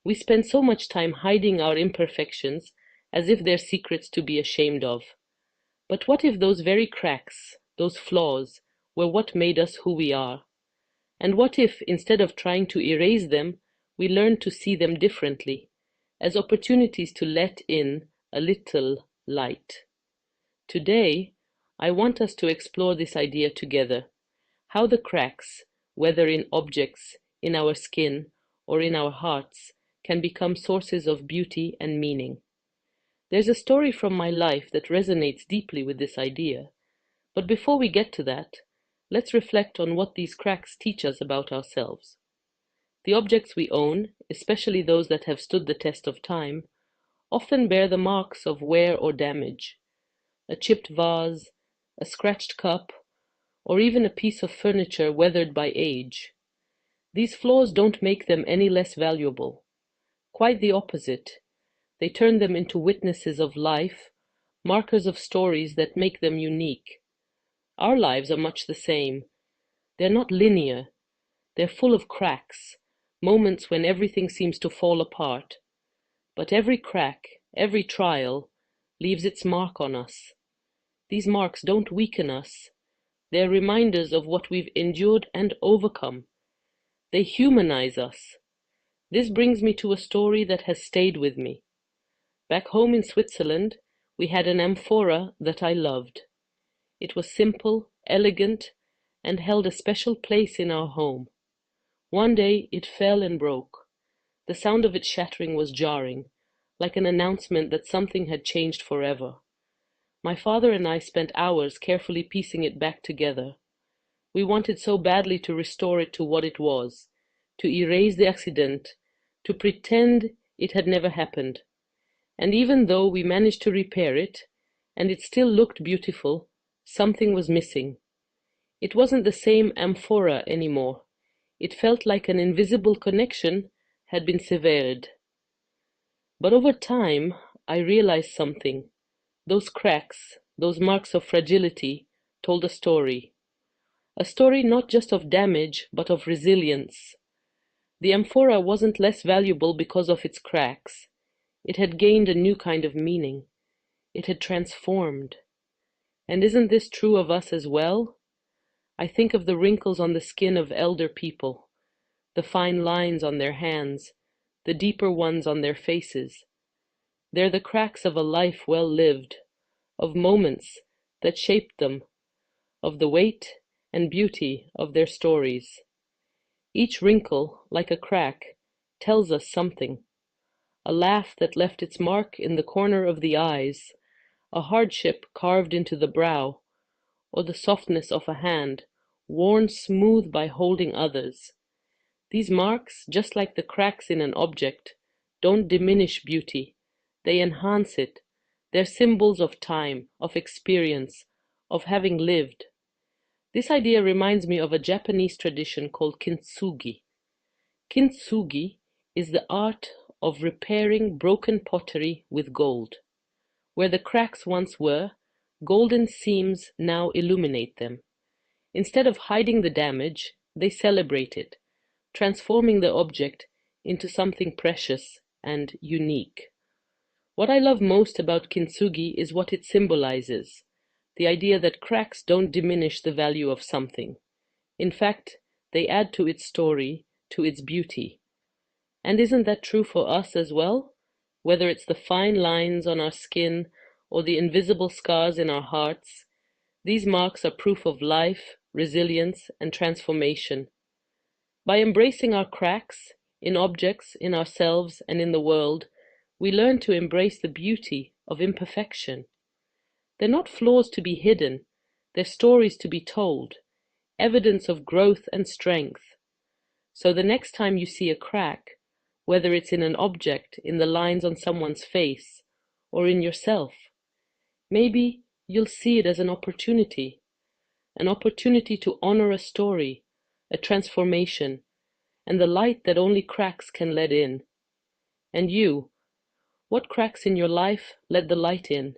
We spend so much time hiding our imperfections as if they're secrets to be ashamed of. But what if those very cracks, those flaws, were what made us who we are? And what if, instead of trying to erase them, we learned to see them differently, as opportunities to let in a little light? Today, I want us to explore this idea together, how the cracks, whether in objects, in our skin, or in our hearts, can become sources of beauty and meaning. There's a story from my life that resonates deeply with this idea, but before we get to that, let's reflect on what these cracks teach us about ourselves. The objects we own, especially those that have stood the test of time, often bear the marks of wear or damage. A chipped vase, a scratched cup, or even a piece of furniture weathered by age. These flaws don't make them any less valuable. Quite the opposite. They turn them into witnesses of life, markers of stories that make them unique. Our lives are much the same. They're not linear. They're full of cracks, moments when everything seems to fall apart. But every crack, every trial, leaves its mark on us. These marks don't weaken us. They're reminders of what we've endured and overcome. They humanize us. This brings me to a story that has stayed with me. Back home in Switzerland, we had an amphora that I loved. It was simple, elegant, and held a special place in our home. One day it fell and broke. The sound of its shattering was jarring, like an announcement that something had changed forever. My father and I spent hours carefully piecing it back together. We wanted so badly to restore it to what it was, to erase the accident, to pretend it had never happened. And even though we managed to repair it, and it still looked beautiful, something was missing. It wasn't the same amphora anymore. It felt like an invisible connection had been severed. But over time, I realized something. Those cracks, those marks of fragility, told a story. A story not just of damage, but of resilience. The amphora wasn't less valuable because of its cracks. It had gained a new kind of meaning. It had transformed. And isn't this true of us as well? I think of the wrinkles on the skin of elder people, the fine lines on their hands, the deeper ones on their faces. They're the cracks of a life well lived, of moments that shaped them, of the weight and beauty of their stories. Each wrinkle, like a crack, tells us something. A laugh that left its mark in the corner of the eyes, a hardship carved into the brow, or the softness of a hand, worn smooth by holding others. These marks, just like the cracks in an object, don't diminish beauty. They enhance it. They're symbols of time, of experience, of having lived. This idea reminds me of a Japanese tradition called kintsugi. Kintsugi is the art of repairing broken pottery with gold. Where the cracks once were, golden seams now illuminate them. Instead of hiding the damage, they celebrate it, transforming the object into something precious and unique. What I love most about kintsugi is what it symbolizes, the idea that cracks don't diminish the value of something. In fact, they add to its story, to its beauty. And isn't that true for us as well? Whether it's the fine lines on our skin or the invisible scars in our hearts, these marks are proof of life, resilience, and transformation. By embracing our cracks, in objects, in ourselves, and in the world, we learn to embrace the beauty of imperfection. They're not flaws to be hidden, they're stories to be told, evidence of growth and strength. So the next time you see a crack, whether it's in an object, in the lines on someone's face, or in yourself, maybe you'll see it as an opportunity to honor a story, a transformation, and the light that only cracks can let in. And you, what cracks in your life let the light in?